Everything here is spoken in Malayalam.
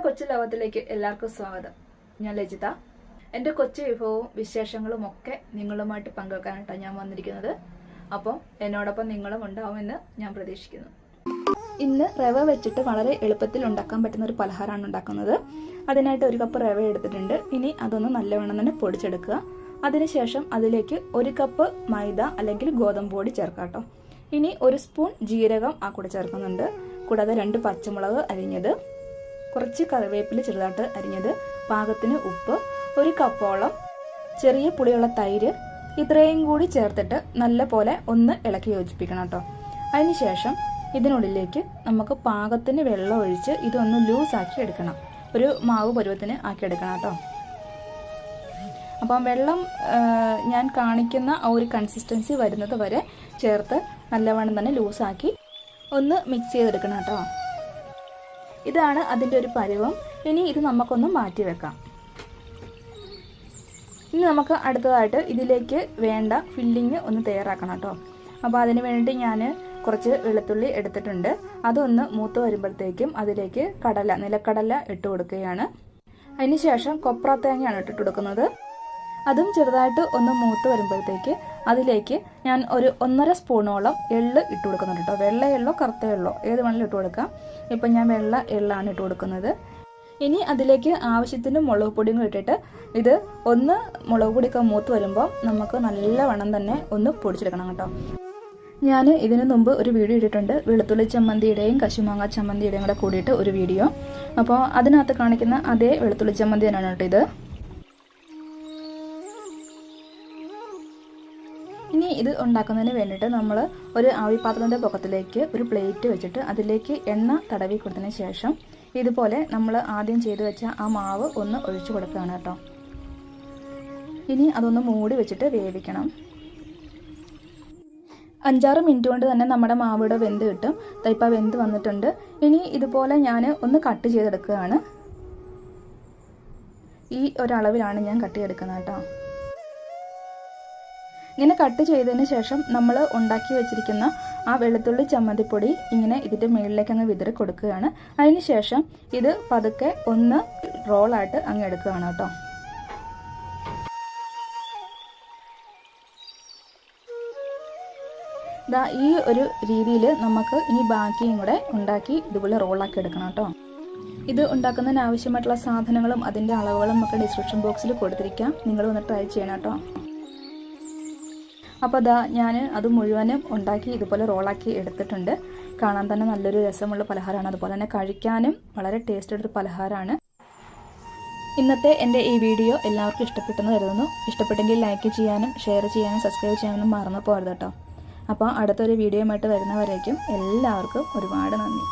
കൊച്ചു ലോകത്തിലേക്ക് എല്ലാവർക്കും സ്വാഗതം. ഞാൻ ലജിത. എൻ്റെ കൊച്ചു വിഭവവും വിശേഷങ്ങളും ഒക്കെ നിങ്ങളുമായിട്ട് പങ്കുവെക്കാനായിട്ടാണ് ഞാൻ വന്നിരിക്കുന്നത്. അപ്പോൾ എന്നോടൊപ്പം നിങ്ങളും ഉണ്ടാവുമെന്ന് ഞാൻ പ്രതീക്ഷിക്കുന്നു. ഇന്ന് റവ വെച്ചിട്ട് വളരെ എളുപ്പത്തിൽ ഉണ്ടാക്കാൻ പറ്റുന്ന ഒരു പലഹാരമാണ് ഉണ്ടാക്കുന്നത്. അതിനായിട്ട് 1 കപ്പ് റവ എടുത്തിട്ടുണ്ട്. ഇനി അതൊന്ന് നല്ലവണ്ണം തന്നെ പൊടിച്ചെടുക്കുക. അതിനുശേഷം അതിലേക്ക് 1 കപ്പ് മൈദ അല്ലെങ്കിൽ ഗോതമ്പ് പൊടി ചേർക്കാം കേട്ടോ. ഇനി 1 സ്പൂൺ ജീരകം ആ കൂടെ ചേർക്കുന്നുണ്ട്. കൂടാതെ 2 പച്ചമുളക് അരിഞ്ഞത്, കുറച്ച് കറിവേപ്പില ചെറുതായിട്ട് അരിഞ്ഞത്, പാകത്തിന് ഉപ്പ്, 1 കപ്പോളം ചെറിയ പുളിയുള്ള തൈര്, ഇത്രയും കൂടി ചേർത്തിട്ട് നല്ല പോലെ ഒന്ന് ഇളക്കി യോജിപ്പിക്കണം കേട്ടോ. അതിനുശേഷം ഇതിനുള്ളിലേക്ക് നമുക്ക് പാകത്തിന് വെള്ളം ഒഴിച്ച് ഇതൊന്ന് ലൂസാക്കി എടുക്കണം. ഒരു മാവ് പരുവത്തിന് ആക്കി എടുക്കണം കേട്ടോ. അപ്പം വെള്ളം ഞാൻ കാണിക്കുന്ന ആ ഒരു കൺസിസ്റ്റൻസി വരുന്നത് വരെ ചേർത്ത് നല്ലവണ്ണം തന്നെ ലൂസാക്കി ഒന്ന് മിക്സ് ചെയ്തെടുക്കണം കേട്ടോ. ഇതാണ് അതിൻ്റെ ഒരു പരുവം. ഇനി ഇത് നമുക്കൊന്ന് മാറ്റി വെക്കാം. ഇനി നമുക്ക് അടുത്തതായിട്ട് ഇതിലേക്ക് വേണ്ട ഫില്ലിങ് ഒന്ന് തയ്യാറാക്കണം കേട്ടോ. അപ്പോൾ അതിന് വേണ്ടി ഞാൻ കുറച്ച് വെളുത്തുള്ളി എടുത്തിട്ടുണ്ട്. അതൊന്ന് മൂത്ത് വരുമ്പോഴത്തേക്കും അതിലേക്ക് നിലക്കടല ഇട്ട് കൊടുക്കുകയാണ്. അതിനുശേഷം കൊപ്ര തേങ്ങയാണ് ഇട്ടിട്ട് കൊടുക്കുന്നത്. അതും ചെറുതായിട്ട് ഒന്ന് മൂത്ത് വരുമ്പോഴത്തേക്ക് അതിലേക്ക് ഞാൻ ഒരു 1.5 സ്പൂണോളം എള്ള് ഇട്ട് കൊടുക്കുന്നുണ്ട് കേട്ടോ. വെള്ള എള്ളോ കറുത്ത എള്ളോ ഏത് വേണമെങ്കിലും ഇട്ട് കൊടുക്കാം. ഇപ്പം ഞാൻ വെള്ള എള്ളാണ് ഇട്ട് കൊടുക്കുന്നത്. ഇനി അതിലേക്ക് ആവശ്യത്തിന് മുളക് പൊടിയും ഇട്ടിട്ട് ഇത് ഒന്ന് മുളക് പൊടിയൊക്കെ മൂത്ത് വരുമ്പോൾ നമുക്ക് നല്ലവണ്ണം തന്നെ ഒന്ന് പൊടിച്ചെടുക്കണം കേട്ടോ. ഞാൻ ഇതിനു മുമ്പ് ഒരു വീഡിയോ ഇട്ടിട്ടുണ്ട്, വെളുത്തുള്ളി ചമ്മന്തിയുടെയും കശുമാങ്ങ ചമ്മന്തിയുടെയും കൂടെ കൂടിയിട്ട് ഒരു വീഡിയോ. അപ്പോൾ അതിനകത്ത് കാണിക്കുന്ന അതേ വെളുത്തുള്ളി ചമ്മന്തി തന്നെയാണ് കേട്ടോ ഇത്. ഇനി ഇത് ഉണ്ടാക്കുന്നതിന് വേണ്ടിയിട്ട് നമ്മൾ ഒരു ആവിപാത്രത്തിൻ്റെ പൊക്കത്തിലേക്ക് ഒരു പ്ലേറ്റ് വെച്ചിട്ട് അതിലേക്ക് എണ്ണ തടവി കൊടുത്തതിന് ശേഷം ഇതുപോലെ നമ്മൾ ആദ്യം ചെയ്തു വെച്ച ആ മാവ് ഒന്ന് ഒഴിച്ചു കൊടുക്കുകയാണ് കേട്ടോ. ഇനി അതൊന്ന് മൂടി വെച്ചിട്ട് വേവിക്കണം. 5-6 മിനിറ്റ് കൊണ്ട് തന്നെ നമ്മുടെ മാവിടെ വെന്ത് കിട്ടും. ഇപ്പം വെന്ത് വന്നിട്ടുണ്ട്. ഇനി ഇതുപോലെ ഞാൻ ഒന്ന് കട്ട് ചെയ്തെടുക്കുകയാണ്. ഈ ഒരളവിലാണ് ഞാൻ കട്ട് ചെയ്തെടുക്കുന്നത് കേട്ടോ. ഇങ്ങനെ കട്ട് ചെയ്തതിന് ശേഷം നമ്മൾ ഉണ്ടാക്കി വെച്ചിരിക്കുന്ന ആ വെളുത്തുള്ളി ചമ്മന്തിപ്പൊടി ഇങ്ങനെ ഇതിൻ്റെ മുകളിലേക്ക് അങ്ങ് വിതറി കൊടുക്കുകയാണ്. അതിന് ശേഷം ഇത് പതുക്കെ ഒന്ന് റോളായിട്ട് അങ്ങ് എടുക്കുകയാണ് കേട്ടോ. ഇതാ ഈ ഒരു രീതിയിൽ നമുക്ക് ഇനി ബാക്കിയും കൂടെ ഉണ്ടാക്കി ഇതുപോലെ റോളാക്കി എടുക്കണം കേട്ടോ. ഇത് ഉണ്ടാക്കുന്നതിന് ആവശ്യമായിട്ടുള്ള സാധനങ്ങളും അതിൻ്റെ അളവുകളും ഒക്കെ ഡിസ്ക്രിപ്ഷൻ ബോക്സിൽ കൊടുത്തിരിക്കാം. നിങ്ങൾ ഒന്ന് ട്രൈ ചെയ്യണം കേട്ടോ. അപ്പോൾ ഞാൻ അത് മുഴുവനും ഉണ്ടാക്കി ഇതുപോലെ റോളാക്കി എടുത്തിട്ടുണ്ട്. കാണാൻ തന്നെ നല്ലൊരു രസമുള്ള പലഹാരമാണ്. അതുപോലെ തന്നെ കഴിക്കാനും വളരെ ടേസ്റ്റുള്ളൊരു പലഹാരമാണ്. ഇന്നത്തെ എൻ്റെ ഈ വീഡിയോ എല്ലാവർക്കും ഇഷ്ടപ്പെട്ടെന്ന് കരുതുന്നു. ഇഷ്ടപ്പെട്ടെങ്കിൽ ലൈക്ക് ചെയ്യാനും ഷെയർ ചെയ്യാനും സബ്സ്ക്രൈബ് ചെയ്യാനും മറന്നു പോകരുത് കേട്ടോ. അപ്പോൾ അടുത്തൊരു വീഡിയോയുമായിട്ട് വരുന്നവരേക്കും എല്ലാവർക്കും ഒരുപാട് നന്ദി.